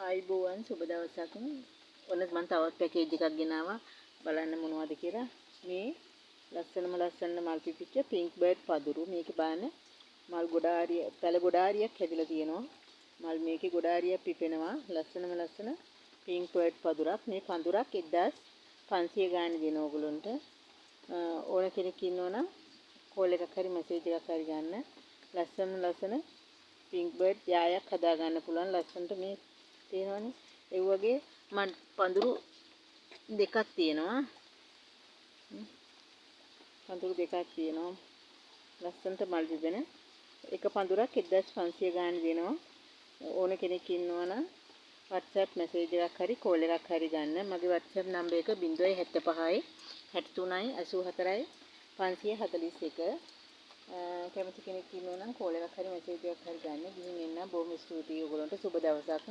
ආයිබෝවන් සුබ දවසක්. ඔන්න මම තවත් පැකේජ් එකක් ගෙනාවා. බලන්න මොනවද කියලා. මේ ලස්සන මල් පිපිච්ච පින්ක් බර්ඩ් පදුරු. මේකේ බලන්න මල් ගොඩාරිය, පැල ගොඩාරියක් හැදිලා තියෙනවා. මල් මේකේ ගොඩාරියක් පිපෙනවා. ලස්සන පින්ක් බර්ඩ් පදුරක්. මේ පඳුරක් 1500 ගානේ දෙන ඕගොල්ලන්ට. ඕන කෙනෙක් ඉන්නවනම් කෝල් එකක් හරි මැසේජ් එකක් හරි ගන්න. ලස්සන පින්ක් බර්ඩ් යායක් හදා ගන්න පුළුවන්. ලස්සනට මේ තියෙනවනේ. ඒ වගේ පඳුරු දෙකක් තියෙනවා. පඳුරු දෙකක් තියෙනවා. ලස්සනට මල් පිපෙන. එක පඳුරක් 1500 ගානේ දෙනවා. ඕන කෙනෙක් ඉන්නවනම් WhatsApp මැසේජ් එකක් හරි කෝල් එකක් හරි ගන්න. මගේ WhatsApp නම්බර් එක 075යි 63යි 84යි 541. කැමති කෙනෙක් ඉන්නවනම් කෝල් එකක් හරි මැසේජ් එකක් හරි ගන්න. ගිහින් එන්න. බොහොම ස්තුතියි ඔයගොල්ලන්ට. සුබ දවසක්.